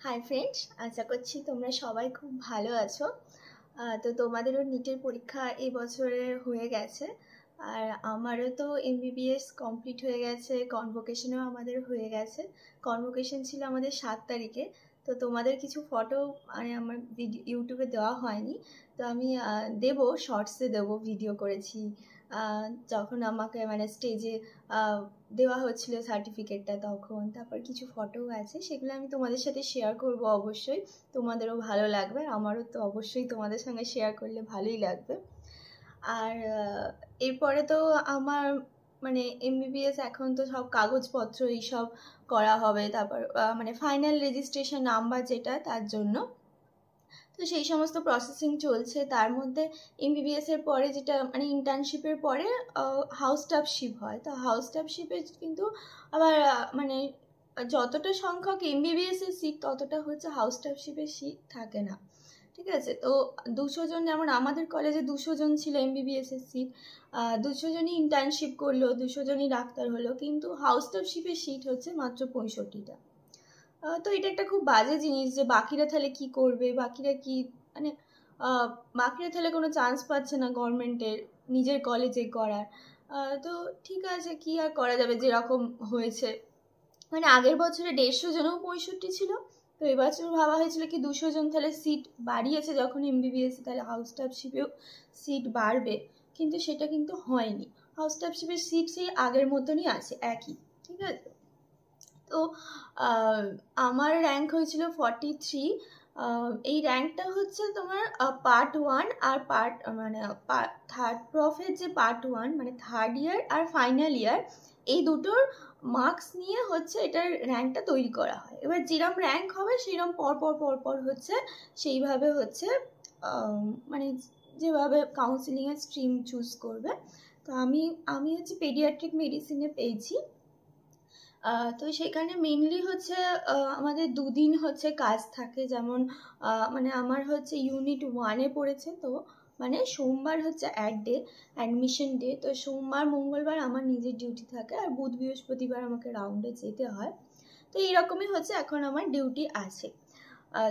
Hi friends, আশা করছি তোমরা সবাই খুব ভালো আছো। তো তোমাদেরও নিটের পরীক্ষা এই বছরে হয়ে গেছে, আর আমারও তো এমবিবিএস কমপ্লিট হয়ে গেছে। কনভোকেশনও আমাদের হয়ে গেছে। কনভোকেশন ছিল আমাদের 7 তারিখে। তো তোমাদের কিছু ফটো মানে আমার ইউটিউবে দেওয়া হয়নি, তো আমি দেবো, শর্টসে দেবো, ভিডিও করেছি যখন আমাকে মানে স্টেজে দেওয়া হচ্ছিল সার্টিফিকেটটা তখন। তারপর কিছু ফটোও আছে, সেগুলো আমি তোমাদের সাথে শেয়ার করব। অবশ্যই তোমাদেরও ভালো লাগবে, আমারও তো অবশ্যই তোমাদের সঙ্গে শেয়ার করলে ভালোই লাগবে। আর এরপরে তো আমার মানে এমবিবিএস এখন তো সব কাগজপত্র এইসব করা হবে, তারপর মানে ফাইনাল রেজিস্ট্রেশন নাম্বার যেটা, তার জন্য তো সেই সমস্ত প্রসেসিং চলছে। তার মধ্যে এমবিবিএস এর পরে যেটা মানে ইন্টার্নশিপের পরে হাউস স্টাফশিপ হয়। তো হাউস স্টাফশিপে কিন্তু আবার মানে যতটা সংখ্যক এমবিবিএস এর সিট ততটা হচ্ছে হাউস স্টাফশিপের সিট থাকে না, ঠিক আছে? তো 200 জন, যেমন আমাদের কলেজে 200 জন ছিল এমবিবিএস এর সিট, 200 জনই ইন্টার্নশিপ করলো, 200 জনই ডাক্তার হলো, কিন্তু হাউস স্টাফশিপের সিট হচ্ছে মাত্র 65টা। তো এটা একটা খুব বাজে জিনিস যে বাকিরা তাহলে কি করবে, বাকিরা কি মানে বাকিরা তাহলে কোনো চান্স পাচ্ছে না গভর্নমেন্টের নিজের কলেজে করার। তো ঠিক আছে, কি আর করা যাবে, যেরকম হয়েছে। মানে আগের বছরে 150 জনও 65 ছিল, তো এবছর ভাবা হয়েছিল কি 200 জন, তাহলে সিট বাড়িয়েছে যখন এমবিবিএস, তাহলে হাউস স্টাফশিপেও সিট বাড়বে, কিন্তু সেটা কিন্তু হয়নি। হাউস স্টাফশিপের সিট সেই আগের মতনই আছে, একই, ঠিক আছে? তো আমার র্যাঙ্ক হয়েছিল 43। এই র্যাঙ্কটা হচ্ছে তোমার পার্ট 1 আর পার্ট মানে থার্ড প্রফের যে পার্ট 1 মানে থার্ড ইয়ার আর ফাইনাল ইয়ার, এই দুটোর মার্কস নিয়ে হচ্ছে এটার র্যাঙ্কটা তৈরি করা হয়। এবার যেরম র্যাঙ্ক হবে সেরম পরপর হচ্ছে সেইভাবে হচ্ছে মানে যেভাবে কাউন্সিলিংয়ের স্ট্রিম চুজ করবে। তো আমি হচ্ছে পেডিয়াট্রিক মেডিসিনে পেয়েছি। তো সেখানে মেনলি হচ্ছে আমাদের 2 দিন হচ্ছে কাজ থাকে, যেমন মানে আমার হচ্ছে ইউনিট 1-এ পড়েছে, তো মানে সোমবার হচ্ছে অ্যাডমিশন ডে। তো সোমবার মঙ্গলবার আমার নিজের ডিউটি থাকে, আর বুধ বৃহস্পতিবার আমাকে রাউন্ডে যেতে হয়। তো এইরকমই হচ্ছে এখন আমার ডিউটি আছে।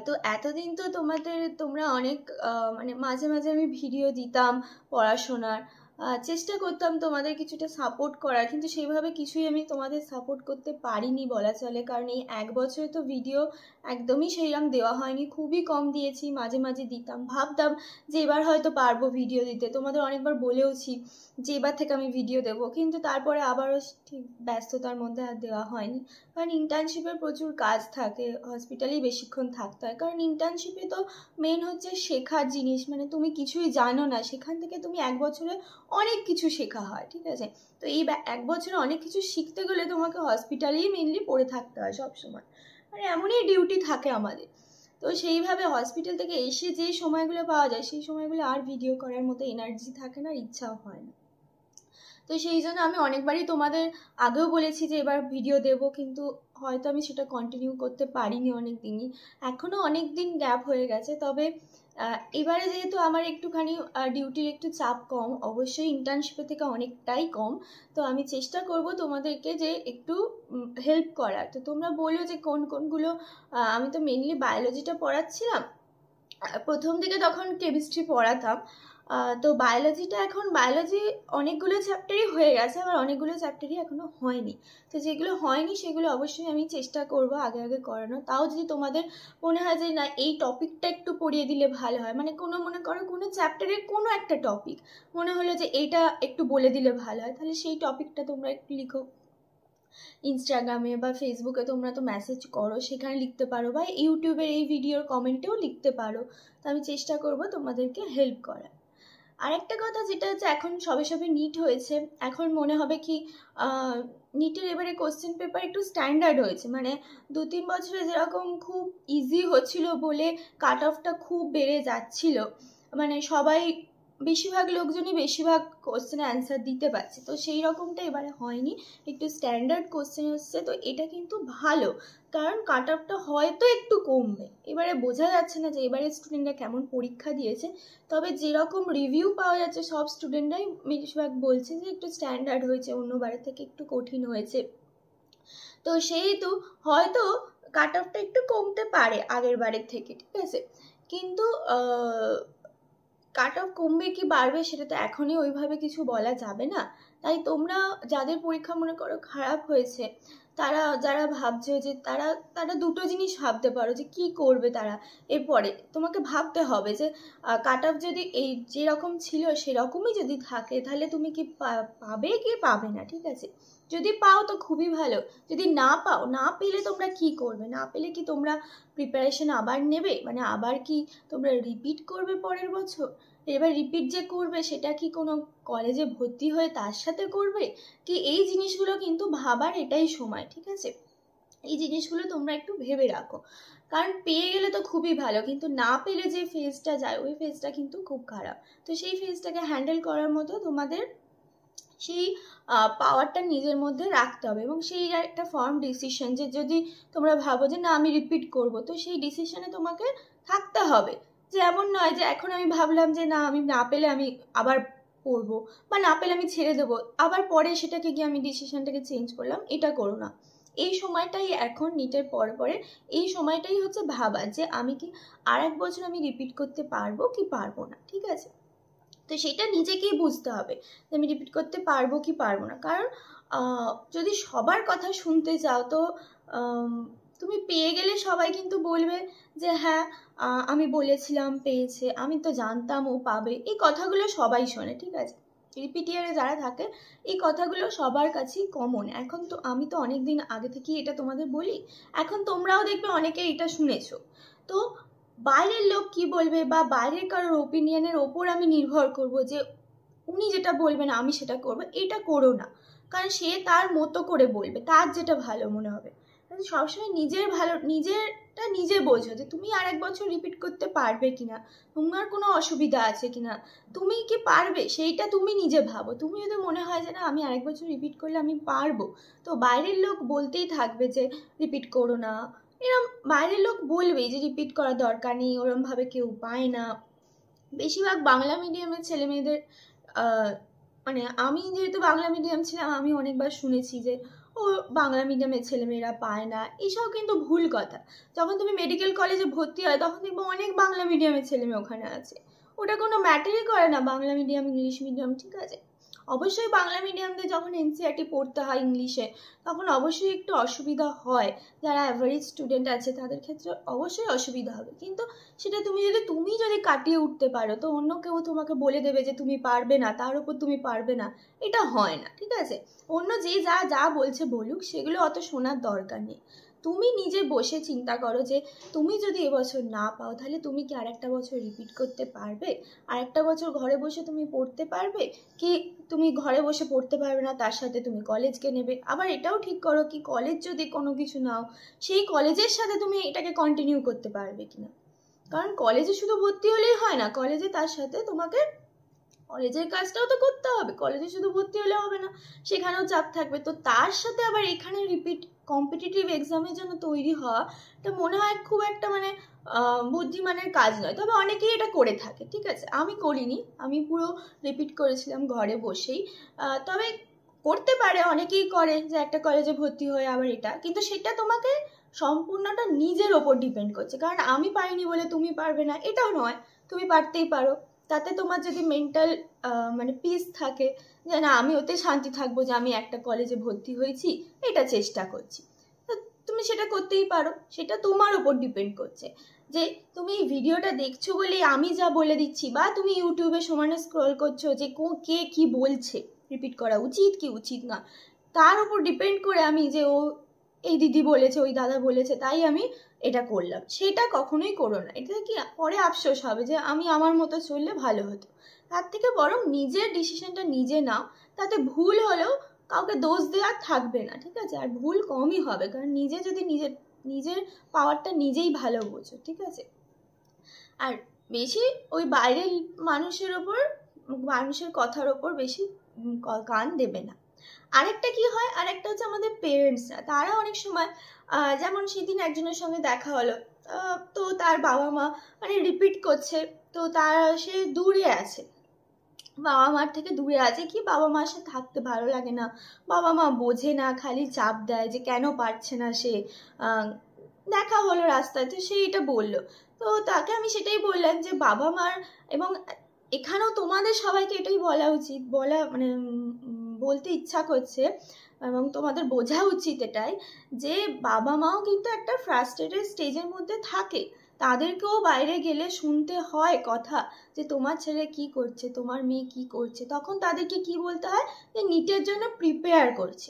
তো এতদিন তো তোমরা অনেক মানে মাঝে মাঝে আমি ভিডিও দিতাম পড়াশোনার, চেষ্টা করতাম তোমাদের কিছুটা সাপোর্ট করার, কিন্তু সেইভাবে কিছুই আমি তোমাদের সাপোর্ট করতে পারিনি বলা চলে, কারণ এই 1 বছরে তো ভিডিও একদমই সেইরকম দেওয়া হয়নি, খুবই কম দিয়েছি। মাঝে মাঝে দিতাম, ভাবতাম যে এবার হয়তো পারবো ভিডিও দিতে, তোমাদের অনেকবার বলেওছি যে এবার থেকে আমি ভিডিও দেবো, কিন্তু তারপরে আবারও ঠিক ব্যস্ততার মধ্যে আর দেওয়া হয়নি। কারণ ইন্টার্নশিপের প্রচুর কাজ থাকে, হসপিটালেই বেশিক্ষণ থাকতে হয়। কারণ ইন্টার্নশিপে তো মেন হচ্ছে শেখার জিনিস, মানে তুমি কিছুই জানো না, সেখান থেকে তুমি 1 বছরে অনেক কিছু শেখা হয়, ঠিক আছে? তো এই 1 বছরে অনেক কিছু শিখতে গেলে তোমাকে হসপিটালেই মেনলি পড়ে থাকতে হয় সবসময়, মানে এমনই ডিউটি থাকে আমাদের। তো সেইভাবে হসপিটাল থেকে এসে যে সময়গুলো পাওয়া যায়, সেই সময়গুলো আর ভিডিও করার মতো এনার্জি থাকে না, ইচ্ছাও হয় না। তো সেই জন্য আমি অনেকবারই তোমাদের আগেও বলেছি যে এবার ভিডিও দেব, কিন্তু হয়তো আমি সেটা কন্টিনিউ করতে পারিনি অনেক দিনই, এখনও অনেক দিন গ্যাপ হয়ে গেছে। তবে এবারে যেহেতু আমার একটুখানি ডিউটির একটু চাপ কম, অবশ্যই ইন্টার্নশিপের থেকে অনেকটাই কম, তো আমি চেষ্টা করব তোমাদেরকে যে একটু হেল্প করার। তো তোমরা বলো যে কোনগুলো, আমি তো মেনলি বায়োলজিটা পড়াচ্ছিলাম প্রথম দিকে, তখন কেমিস্ট্রি পড়াতাম। তো বায়োলজি অনেকগুলো চ্যাপ্টারই হয়ে গেছে, আবার অনেকগুলো চ্যাপ্টারই এখনো হয়নি। তো যেগুলো হয়নি সেগুলো অবশ্যই আমি চেষ্টা করব আগে আগে করানো। তাও যদি তোমাদের মনে হয় যে না এই টপিকটা একটু পড়িয়ে দিলে ভালো হয়, মানে মনে করো কোনো চ্যাপ্টারের কোনো একটা টপিক মনে হলো যে এইটা একটু বলে দিলে ভালো হয়, তাহলে সেই টপিকটা তোমরা একটু লিখো। ইনস্টাগ্রামে বা ফেসবুকে তোমরা তো মেসেজ করো, সেখানে লিখতে পারো, বা ইউটিউবের এই ভিডিওর কমেন্টেও লিখতে পারো। তো আমি চেষ্টা করব তোমাদেরকে হেল্প করার। আরেকটা কথা যেটা হচ্ছে, এখন সবে সবে নিট হয়েছে, এখন মনে হবে কি নিটের এবারে কোশ্চেন পেপার একটু স্ট্যান্ডার্ড হয়েছে, মানে 2-3 বছরে যেরকম খুব ইজি হচ্ছিল বলে কাট অফটা খুব বেড়ে যাচ্ছিল, মানে সবাই বেশিরভাগ লোকজনই বেশিরভাগ কোশ্চেনে অ্যান্সার দিতে পারছে, তো সেই রকমটা এবারে হয়নি, একটু স্ট্যান্ডার্ড কোশ্চেন হচ্ছে। তো এটা কিন্তু ভালো, কারণ কাট অফটা হয়তো একটু কমবে, এবারে বোঝা যাচ্ছে না যে এবারে স্টুডেন্টরা কেমন পরীক্ষা দিয়েছে। তবে যেরকম রিভিউ পাওয়া যাচ্ছে সব স্টুডেন্টরাই বেশিরভাগ বলছে যে একটু স্ট্যান্ডার্ড হয়েছে, অন্যবারের থেকে একটু কঠিন হয়েছে। তো সেহেতু হয়তো কাট অফটা একটু কমতে পারে আগের বারের থেকে, ঠিক আছে, কিন্তু কাট অফ কমবে কি বাড়বে সেটা তো এখনই ওইভাবে কিছু বলা যাবে না। তাই তোমরা যাদের পরীক্ষা মনে করো খারাপ হয়েছে, তারা যারা ভাবছো যে তারা তারা দুটো জিনিস ভাবতে পারো যে কি করবে তারা এরপরে। তোমাকে ভাবতে হবে যে কাট অফ যদি এই যেরকম ছিল সেরকমই যদি থাকে তাহলে তুমি কি পাবে কি পাবে না, ঠিক আছে। যদি পাও তো খুবই ভালো, যদি না পাও, না পেলে তোমরা কি করবে, না পেলে কি তোমরা প্রিপারেশন আবার নেবে, মানে আবার কি তোমরা রিপিট করবে পরের বছর? এবার রিপিট যে করবে সেটা কি কোনো কলেজে ভর্তি হয়ে তার সাথে করবে কি, এই জিনিসগুলো কিন্তু ভাবার এটাই সময়, ঠিক আছে। এই জিনিসগুলো তোমরা একটু ভেবে রাখো, কারণ পেয়ে গেলে তো খুবই ভালো, কিন্তু না পেলে যে ফেজটা যায় ওই ফেজটা কিন্তু খুব খারাপ। তো সেই ফেজটাকে হ্যান্ডেল করার মতো তোমাদের সেই পাওয়ারটা নিজের মধ্যে রাখতে হবে, এবং সেই একটা ফার্ম ডিসিশন যে যদি তোমরা ভাবো যে না আমি রিপিট করব, তো সেই ডিসিশনে তোমাকে থাকতে হবে। যে এমন নয় যে এখন আমি ভাবলাম যে না আমি না পেলে আমি আবার পড়বো, বা না পেলে আমি ছেড়ে দেবো, আবার পরে সেটাকে গিয়ে আমি ডিসিশনটাকে চেঞ্জ করলাম, এটা করো না। এই সময়টাই এখন নিটের পরে পরে এই সময়টাই হচ্ছে ভাবা যে আমি কি আর এক বছর আমি রিপিট করতে পারবো কি পারবো না, ঠিক আছে। তো সেটা নিজেকেই বুঝতে হবে যে আমি রিপিট করতে পারবো কি পারবো না। কারণ যদি সবার কথা শুনতে চাও তো তুমি পেয়ে গেলে সবাই কিন্তু বলবে যে হ্যাঁ আমি বলেছিলাম পেয়েছে, আমি তো জানতাম ও পাবে, এই কথাগুলো সবাই শোনে, ঠিক আছে। রিপিট ইয়ারে যারা থাকে এই কথাগুলো সবার কাছেই কমন। এখন তো আমি তো অনেক দিন আগে থেকেই এটা তোমাদের বলি, এখন তোমরাও দেখবে অনেকে এটা শুনেছো। তো বাইরের লোক কি বলবে বা বাইরের কারোর ওপিনিয়নের ওপর আমি নির্ভর করব যে উনি যেটা বলবেন আমি সেটা করবো, এটা করো না। কারণ সে তার মতো করে বলবে, তার যেটা ভালো মনে হবে। সবসময় নিজের ভালো নিজেরটা নিজে বোঝো যে তুমি আর এক বছর রিপিট করতে পারবে কিনা, তোমার কোনো অসুবিধা আছে কিনা, তুমি কি পারবে সেইটা তুমি নিজে ভাবো। তুমি যদি মনে হয় যে না আমি আরেক বছর রিপিট করলে আমি পারবো, তো বাইরের লোক বলতেই থাকবে যে রিপিট করো না, এরম বাইরের লোক বলবেই যে রিপিট করার দরকার নেই, ওরমভাবে কেউ পায় না। বেশিরভাগ বাংলা মিডিয়ামের ছেলে মেয়েদের মানে আমি যেহেতু বাংলা মিডিয়াম ছিলাম আমি অনেকবার শুনেছি যে ও বাংলা মিডিয়ামের ছেলেমেয়েরা পায় না, এসব কিন্তু ভুল কথা। যখন তুমি মেডিকেল কলেজে ভর্তি হয় তখন দেখবো অনেক বাংলা মিডিয়ামের ছেলেমেয়ে ওখানে আছে, ওটা কোনো ম্যাটারই করে না বাংলা মিডিয়াম ইংলিশ মিডিয়াম, ঠিক আছে। অবশ্যই বাংলা মিডিয়ামদের যখন এনসিইআরটি পড়তে হয় ইংলিশে তখন অবশ্যই একটু অসুবিধা হয়, যারা অ্যাভারেজ স্টুডেন্ট আছে তাদের ক্ষেত্রে অবশ্যই অসুবিধা হবে, কিন্তু সেটা তুমি যদি কাটিয়ে উঠতে পারো তো অন্য কেউ তোমাকে বলে দেবে যে তুমি পারবে না, তার উপর তুমি পারবে না, এটা হয় না, ঠিক আছে। অন্য যে যা যা বলছে বলুক, সেগুলো অত শোনার দরকার নেই। তুমি নিজে বসে চিন্তা করো যে তুমি যদি এবছর না পাও তাহলে তুমি কি আরেকটা বছর রিপিট করতে পারবে, আরেকটা বছর ঘরে বসে তুমি পড়তে পারবে, কি তুমি ঘরে বসে পড়তে পারবে না তার সাথে তুমি কলেজকে নেবে। আবার এটাও ঠিক করো কি কলেজ যদি কোনো কিছু নাও সেই কলেজের সাথে তুমি এটাকে কন্টিনিউ করতে পারবে কিনা। কারণ কলেজে শুধু ভর্তি হলেই হয় না, কলেজে তার সাথে তোমাকে কলেজের কাজটাও তো করতে হবে, কলেজে শুধু ভর্তি হলে হবে না, সেখানেও চাপ থাকবে। তো তার সাথে আবার এখানে রিপিট কম্পিটিটিভ এক্সামের জন্য তৈরি হওয়া এটা মনে হয় খুব একটা মানে বুদ্ধিমানের কাজ নয়। তবে অনেকেই এটা করে থাকে, ঠিক আছে, আমি করিনি, আমি পুরো রিপিট করেছিলাম ঘরে বসেই। তবে করতে পারে, অনেকেই করে যে একটা কলেজে ভর্তি হয়ে আবার এটা, কিন্তু সেটা তোমাকে সম্পূর্ণটা নিজের ওপর ডিপেন্ড করছে। কারণ আমি পারিনি বলে তুমি পারবে না এটাও নয়, তুমি পারতেই পারো। তাতে তোমার যদি মেন্টাল মানে পিস থাকে যে না আমি ওতে শান্তি থাকবো যে আমি একটা কলেজে ভর্তি হয়েছি, এটা চেষ্টা করছি, তো তুমি সেটা করতেই পারো। সেটা তোমার উপর ডিপেন্ড করছে যে তুমি এই ভিডিওটা দেখছো বলে আমি যা বলে দিচ্ছি, বা তুমি ইউটিউবে সমানে স্ক্রল করছো যে কে কি বলছে, রিপিট করা উচিত কি উচিত না, তার উপর ডিপেন্ড করে আমি যে ও এই দিদি বলেছে ওই দাদা বলেছে তাই আমি এটা করলাম, সেটা কখনোই করো না। এটা কি পরে আফসোস হবে যে আমি আমার মতো চললে ভালো হতো। তার থেকে বরং নিজের ডিসিশনটা নিজে নাও, তাতে ভুল হলেও কাউকে দোষ দেওয়া থাকবে না, ঠিক আছে। আর ভুল কমই হবে, কারণ নিজে যদি নিজের পাওয়ারটা নিজেই ভালো বোঝো, ঠিক আছে। আর বেশি ওই বাইরের মানুষের ওপর, মানুষের কথার ওপর বেশি কান দেবে না। আরেকটা কি হয়, আরেকটা হচ্ছে আমাদের পেরেন্টসরা, তারা অনেক সময় যেমন সেদিন একজনের সঙ্গে দেখা হলো, তো তার বাবা মা মানে রিপিট করছে, তো সে দূরে আছে, বাবা মার থেকে দূরে আছে, কি বাবা মার সাথে থাকতে ভালো লাগে না, বাবা মা বোঝে না, খালি চাপ দেয় যে কেন পারছে না সে, দেখা হলো রাস্তায়, তো সে এটা বললো। তো তাকে আমি সেটাই বললাম যে বাবা মার, এবং এখানেও তোমাদের সবাইকে এটাই বলা উচিত, মানে বলতে ইচ্ছা করছে এবং তোমাদের বোঝা উচিত এটাই যে বাবা মাও কিন্তু একটা ফ্রাস্ট্রেটেড স্টেজের মধ্যে থাকে, তাদেরকেও বাইরে গেলে শুনতে হয় কথা যে তোমার ছেলে কি করছে, তোমার মেয়ে কি করছে, তখন তাদেরকে কি বলতে হয় যে নিটের জন্য প্রিপেয়ার করছে,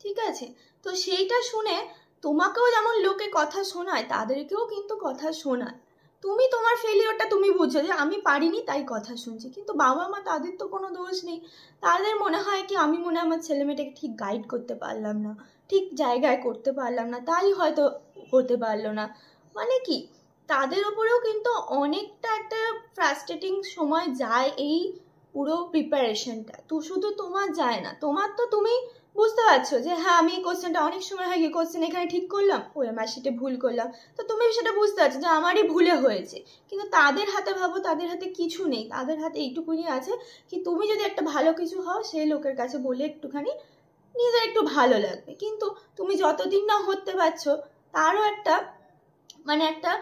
ঠিক আছে। তো সেইটা শুনে তোমাকেও যেমন লোকে কথা শোনায়, তাদেরকেও কিন্তু কথা শোনায়। তুমি তোমার ফেলিওরটা তুমি বুঝছো যে আমি পারিনি তাই কথা শুনছি, কিন্তু বাবা মা তাদের তো কোনো দোষ নেই। তাদের মনে হয় কি আমি মনে হয় আমার ছেলে মেয়েটাকে ঠিক গাইড করতে পারলাম না, ঠিক জায়গায় করতে পারলাম না, তাই হয়তো হতে পারলো না। মানে কি তাদের ওপরেও কিন্তু অনেকটা একটা ফ্রাস্ট্রেটিং সময় যায় এই পুরো প্রিপারেশনটা। তো শুধু তোমার যায় না, তোমার তো তুমি বুঝতে পারছো যে হ্যাঁ আমি এই কোশ্চেনটা অনেক সময় হয় কি কোশ্চেন এখানে ঠিক করলাম, ওই আমার সেটা ভুল করলাম, তো তুমি সেটা বুঝতে পারছো যে আমারই ভুলে হয়েছে। কিন্তু তাদের হাতে ভাবো, তাদের হাতে কিছু নেই, তাদের হাতে এইটুকুনি আছে কি তুমি যদি একটা ভালো কিছু হও সেই লোকের কাছে বলে একটুখানি নিজের একটু ভালো লাগবে। কিন্তু তুমি যতদিন না হতে পারছো তারও একটা মানে একটা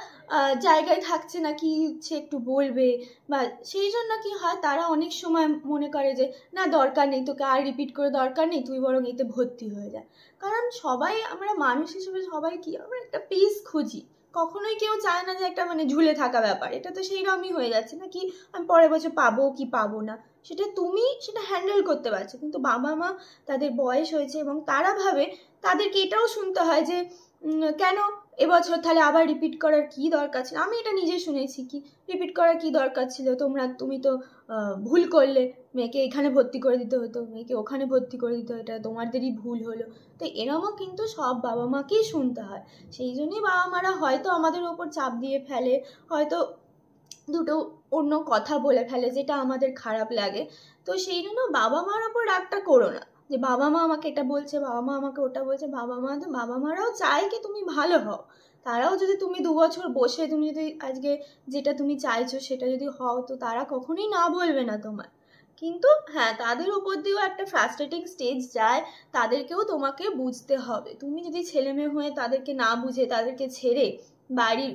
জায়গায় থাকছে না কি সে একটু বলবে, বা সেই জন্য কি হয় তারা অনেক সময় মনে করে যে না দরকার নেই, তোকে আর রিপিট করে দরকার নেই, তুই বরং এতে ভর্তি হয়ে যা। কারণ সবাই আমরা মানুষ হিসেবে সবাই কি আমরা একটা পিস খুঁজি, কখনোই কেউ চায় না যে একটা মানে ঝুলে থাকা ব্যাপার, এটা তো সেইরকমই হয়ে যাচ্ছে না কি আমি পরের বছর পাবো কি পাবো না, সেটা তুমি সেটা হ্যান্ডেল করতে পারছো। কিন্তু বাবা মা তাদের বয়স হয়েছে এবং তারা ভাবে তাদেরকে এটাও শুনতে হয় যে কেন এবছর তাহলে আবার রিপিট করার কি দরকার ছিল। আমি এটা নিজে শুনেছি কি রিপিট করার কি দরকার ছিল, তুমি তো ভুল করলে, মেয়েকে এখানে ভর্তি করে দিতে হতো, মেয়েকে ওখানে ভর্তি করে দিতে হতো, এটা তোমাদেরই ভুল হলো। তো এরমও কিন্তু সব বাবা মাকেই শুনতে হয়। সেই জন্যই বাবা মারা হয়তো আমাদের ওপর চাপ দিয়ে ফেলে, হয়তো দুটো অন্য কথা বলে ফেলে যেটা আমাদের খারাপ লাগে। তো সেই জন্য বাবা মার ওপর রাগটা করো না যে বাবা মা আমাকে এটা বলছে, বাবা মা আমাকে ওটা বলছে। বাবা মারাও চায় কি তুমি ভালো হও, তারাও যদি তুমি 2 বছর বসে তুমি যদি আজকে যেটা তুমি চাইছো সেটা যদি হও, তো তারা কখনোই না বলবে না তোমার। কিন্তু হ্যাঁ তাদের উপর দিয়েও একটা ফ্রাস্ট্রেটিং স্টেজ যায়, তাদেরকেও তোমাকে বুঝতে হবে। তুমি যদি ছেলে মেয়ে হয়ে তাদেরকে না বুঝে তাদেরকে ছেড়ে বাড়ির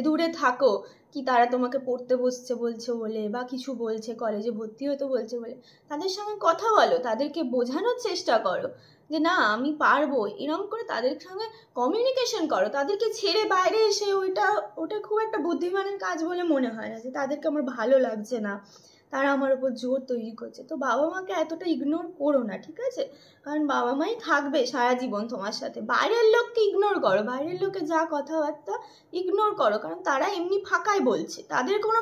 দূরে থাকো কি তারা তোমাকে পড়তে বসছে বলছে বলে বা কিছু বলছে কলেজে ভর্তি হতে বলছে বলে, তাদের সঙ্গে কথা বলো, তাদেরকে বোঝানোর চেষ্টা করো যে না আমি পারবো, এরকম করে তাদের সঙ্গে কমিউনিকেশন করো। তাদেরকে ছেড়ে বাইরে এসে ওটা খুব একটা বুদ্ধিমানের কাজ বলে মনে হয় না, যে তাদেরকে আমার ভালো লাগছে না, তারা আমার উপর জোর তৈরি করছে। তো বাবা মাকে এতটা ইগনোর করো না, ঠিক আছে। কারণ বাবা মাই থাকবে সারা জীবন তোমার সাথে। বাইরের লোককে ইগনোর করো, বাইরের লোকে যা কথাবার্তা ইগনোর করো, কারণ তারা এমনি ফাঁকায় বলছে, তাদের কোনো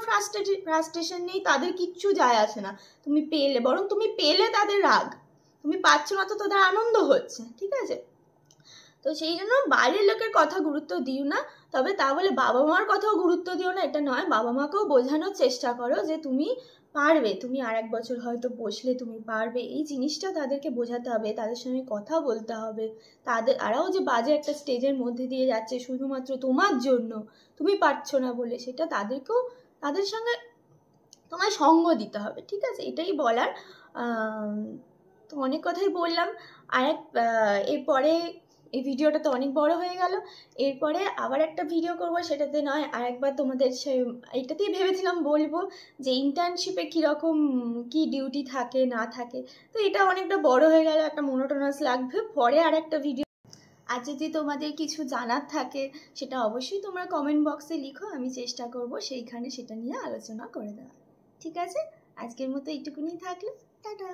ফ্রাস্ট্রেশন নেই, তাদের কিচ্ছু যায় আসে না তুমি পেলে, বরং তুমি পেলে তাদের রাগ, তুমি পাচ্ছ না তো তাদের আনন্দ হচ্ছে, ঠিক আছে। তো সেই জন্য বাইরের লোকের কথা গুরুত্ব দিও না, তবে তা বলে বাবা মার কথাও গুরুত্ব দিও না এটা নয়। বাবা মাকেও বোঝানোর চেষ্টা করো যে তুমি পারবে, তুমি আর 1 বছর হয়তো বসলে তুমি পারবে, এই জিনিসটা তাদেরকে বোঝাতে হবে, তাদের সঙ্গে কথা বলতে হবে। তারাও যে বাজে একটা স্টেজের মধ্যে দিয়ে যাচ্ছে শুধুমাত্র তোমার জন্য, তুমি পারছো না বলে, সেটা তাদের সঙ্গে তোমায় সঙ্গ দিতে হবে, ঠিক আছে, এটাই বলার। তো অনেক কথাই বললাম। এরপরে এই ভিডিওটা তো অনেক বড় হয়ে গেল, এরপরে আবার একটা ভিডিও করব, সেটাতে নয় আরেকবার তোমাদের এইটাতেই ভেবেছিলাম বলবো যে ইন্টার্নশিপে কীরকম কি ডিউটি থাকে না থাকে। তো এটা অনেকটা বড় হয়ে গেল, একটা মোনোটোনাস লাগবে, পরে আর একটা ভিডিও। আর যদি তোমাদের কিছু জানার থাকে সেটা অবশ্যই তোমরা কমেন্ট বক্সে লিখো, আমি চেষ্টা করব সেইখানে সেটা নিয়ে আলোচনা করে দেওয়া, ঠিক আছে। আজকের মতো এইটুকুনি থাকলো, টাটা।